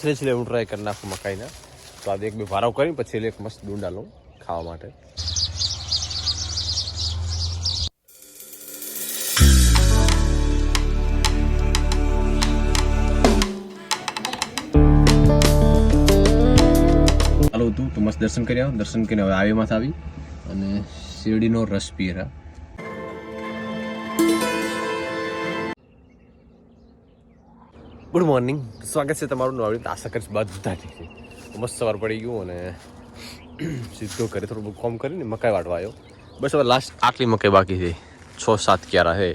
છેલ્લે હું ટ્રાય કરી નાખું મકાઈના. તો આજે એક બે ભારાવ કરીને પછી એક મસ્ત ડુંડા લઉં ખાવા માટે. ચાલો હતું તો મસ્ત દર્શન કરી આવો. દર્શન કરીને હવે આવીમાં આવી અને શેરડીનો રસ પીએ રહ્યા. ગુડ મોર્નિંગ, સ્વાગત છે તમારું નવા. આશા કરીશ બધા ઠીક છે. મસ્ત સવાર પડી ગયું અને સીધો ઘરે થોડું કોમ કરીને મકાઈ વાટવા આવ્યો. બસ હવે લાસ્ટ આટલી મકાઈ બાકી છે, 6-7 ક્યારા છે.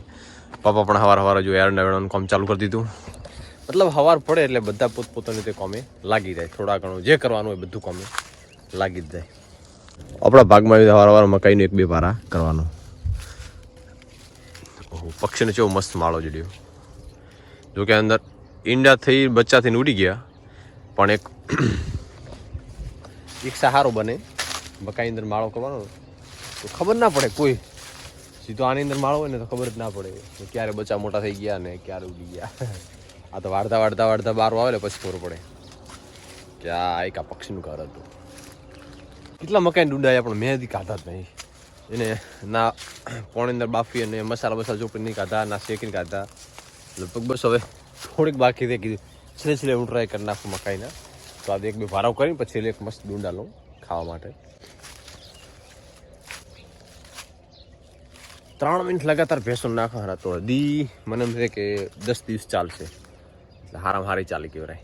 પપ્પા પણ સવાર જો એરંડા વેરવાનું કામ ચાલુ કરી દીધું. મતલબ સવાર પડે એટલે બધા પોતપોતાની તે કોમે લાગી જાય. થોડા ઘણું જે કરવાનું હોય બધું કોમે લાગી જ જાય. આપણા ભાગમાં સવાર મકાઈનું 1-2 ભારા કરવાનો. ઓહો, પક્ષીને કેવો મસ્ત માળો જડ્યો. જોકે અંદર ઈંડા થઈ બચ્ચા થઈને ઉડી ગયા, પણ એક સહારો બને. મકાઈ અંદર માળો કરવાનો તો ખબર ના પડે કોઈ. સીધો આની અંદર માળો હોય ને તો ખબર જ ના પડે ક્યારે બચ્ચા મોટા થઈ ગયા ને ક્યારે ઉડી ગયા. આ તો વાળતા બારો આવે ને પછી ખબર પડે કે આ એક આ પક્ષીનું ઘર હતું. કેટલા મકાઈ ડૂંડાયા પણ મેં હજી ખાધા જ નહીં. એને ના પોણી અંદર બાફી અને મસાલા ચોપડી નહીં ખાધા, ના શેકીને ખાધા. લગભગ બસ હવે થોડીક બાકી થઈ કીધું છેલ્લે હું ટ્રાય કરી નાખું મકાઈના. તો આજે 1-2 ભારાવ કરીને પછી એક મસ્ત ડુંડા લઉં ખાવા માટે. 3 મિનિટ લગાતાર ભેંસો નાખવાના તો હજી મને એમ છે કે 10 દિવસ ચાલશે. એટલે હારામાં હારી ચાલી કહેવાય.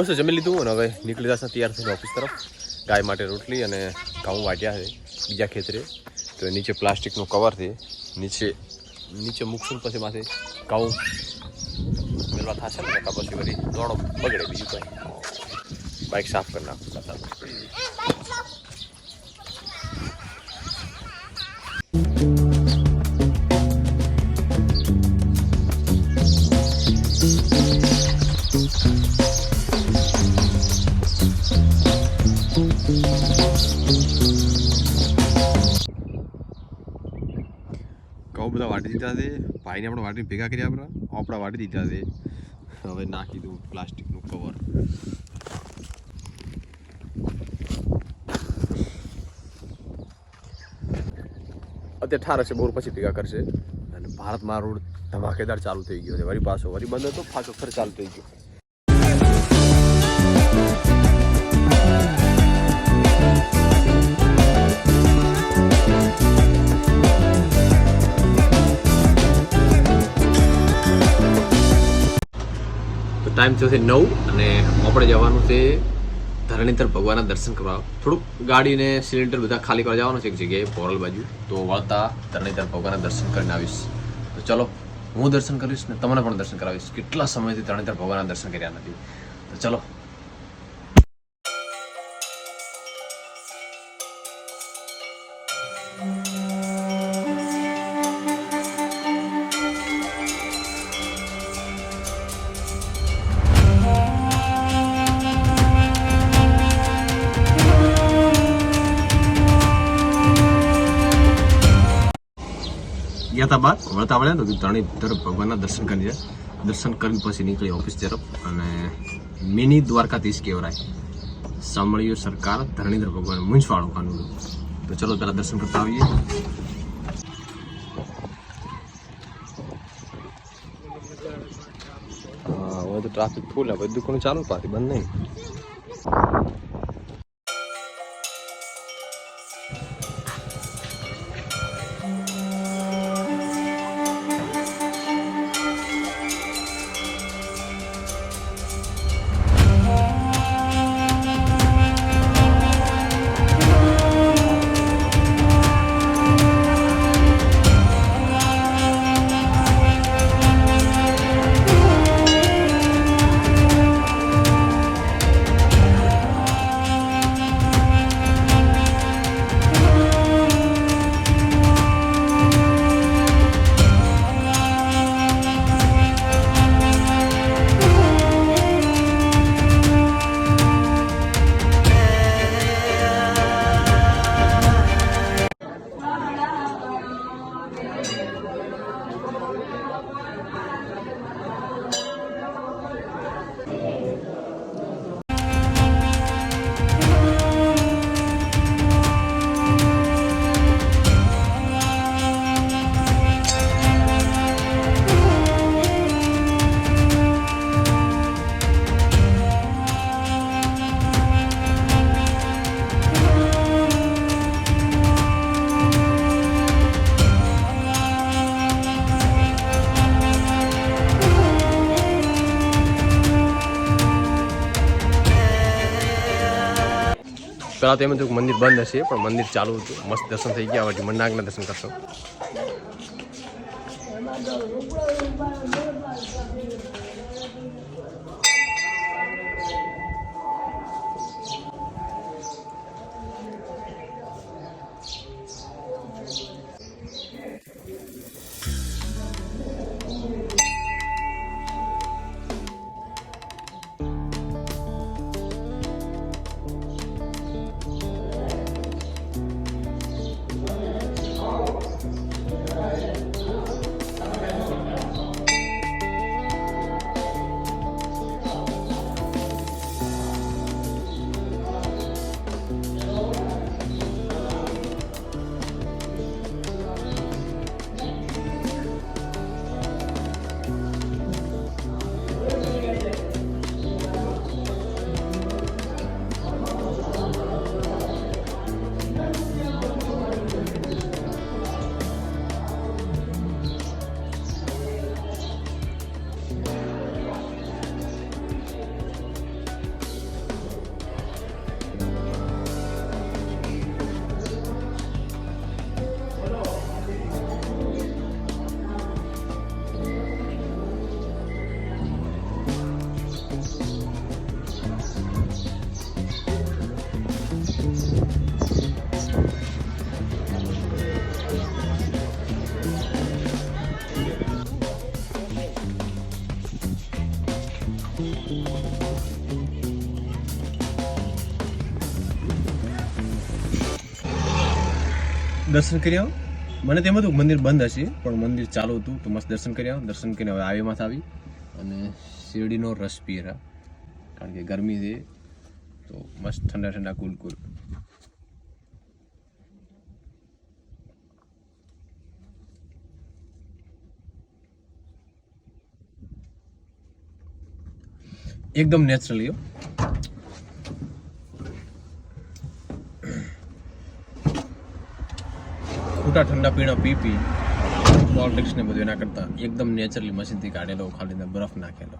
બસ જમી લીધું અને હવે નીકળી જશે તૈયાર થઈને ઓફિસ તરફ. ગાય માટે રોટલી અને ઘઉં વાટ્યા છે બીજા ખેતરે. તો નીચે પ્લાસ્ટિકનું કવર છે, નીચે મૂકશું પછી માથે ઘઉં મેળવા થશે ને પછી વળી દોડો બગડે. બીજું કંઈ બાઇક સાફ કરી નાખું કાતા. ઘઉં બધા વાટી દીધા છે. ભાઈને આપણે વાટીને ભેગા કર્યા. આપણા વાટી દીધા છે. હવે નાખી દઉં પ્લાસ્ટિકનું કવર. અત્યારે ઠાર હશે, બહુ પછી ભેગા કરશે. અને ભારતમાં રોડ ધમાકેદાર ચાલુ થઈ ગયો છે. વળી પાછો વળી બંધ હતો, પાછો ફરી ચાલુ થઈ ગયો. ટાઈમ થયો છે 9 અને આપણે જવાનું છે ધરણીધર ભગવાનના દર્શન કરવા. થોડુંક ગાડીને સિલિન્ડર બધા ખાલી કરવા જવાનું છે એક જગ્યાએ પોરલ બાજુ. તો વળતા ધરણીધર ભગવાનના દર્શન કરીને આવીશ. તો ચલો, હું દર્શન કરીશ ને તમને પણ દર્શન કરાવીશ. કેટલા સમયથી ધરણીધર ભગવાનના દર્શન કર્યા નથી. તો ચલો. ગયા હતા બાદ વળતા વળ્યા તો ધરણીધર ભગવાનના દર્શન કરી લીધા. દર્શન કરીને પછી નીકળી ઓફિસ તરફ. અને મિની દ્વારકાધીશ કહેવાય. સાંભળ્યું સરકાર ધરણીધર ભગવાન મૂંછવાળો કાનૂન. તો ચલો પહેલા દર્શન કરતા આવીએ. હા, હવે તો ટ્રાફિક ફૂલ હે, બધી દુકાનો ચાલુ, પાછી બંધ નહીં. પહેલાં તો એમ હતું કે મંદિર બંધ હશે, પણ મંદિર ચાલુ હતું. મસ્ત દર્શન થઈ ગયા. હવે મન્નાગના દર્શન કરશો. દર્શન કર્યા. મને તેમ હતું મંદિર બંધ હશે, પણ મંદિર ચાલુ હતું. તો મસ્ત દર્શન કર્યા. દર્શન કરીને હવે આવીમાં આવી અને શેરડીનો રસ પીએ રહ્યા, કારણ કે ગરમી છે. તો મસ્ત ઠંડા ઠંડા કુલ કુલ. એકદમ નેચરલી. ખોટા ઠંડા પીણા પી પોલિટિક્સ ને બધું એના કરતા એકદમ નેચરલી મશીનથી કાઢેલો, ખાલી બરફ નાખેલો.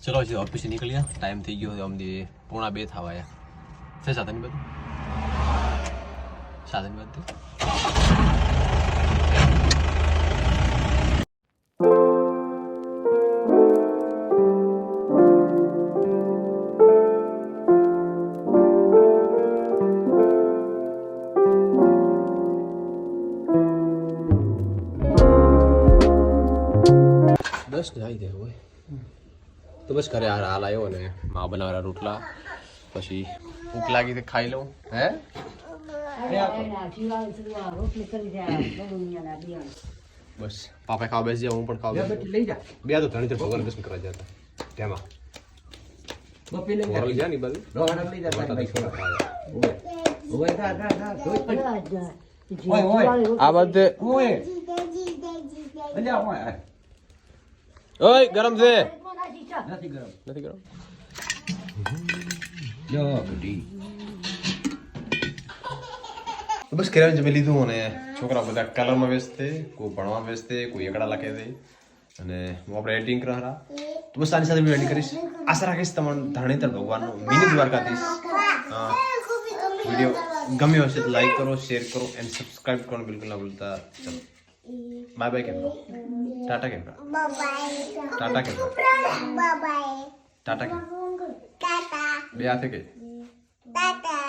ચલો હજી ઓફિસે નીકળ્યા. ટાઈમ થઈ ગયો અમને 1:45 થવા આવ્યા છે. સાધન બધું બસ જાય દે હોય તો બસ ઘરે હાલ આવ્યો ને મા બનાવેલા રોટલા, પછી ભૂખ લાગી તો ખાઈ લઉં. બસ પાપા ખાવા બેસી જાવ, હું પણ ખાવા બેસી બેટી લઈ જા. બે તો ધણી ભગવાન દર્શન કરવા જતા તેમાં બપી લઈ જા. મોરલ ગયા ની બાજુ રોહણ લઈ જા તારી બાઈ દર્શન છોકરા. કરવા ઓય ગા ધોઈ પડી. ઓય આ બધે ઓય અલ્યા ઓય ઓય ગરમ છે નથી ગરમ. નથી ગરમ જો બેટી બસ કિરણ જમી લીધું અને છોકરા બધા કલરમાં વ્યસ્ત કોઈ ભણવા વ્યસ્ત કોઈ એકડા લખે છે અને હું આપણે એડિટિંગ કરા તો બસ આની સાથે એડિટ કરીશ. આશા રાખીશ તમને ધરણીધર ભગવાનનો મિની દ્વારકાધીશ વિડીયો ગમ્યો હશે તો લાઈક કરો, શેર કરો એન્ડ સબસ્ક્રાઇબ કરવાનું બિલકુલ ના ભૂલતા. ચલો બાય બાય કેમ ટાટા કેમ ટાટા કેમ ટાટા કેમ બે હાથે કે ટાટા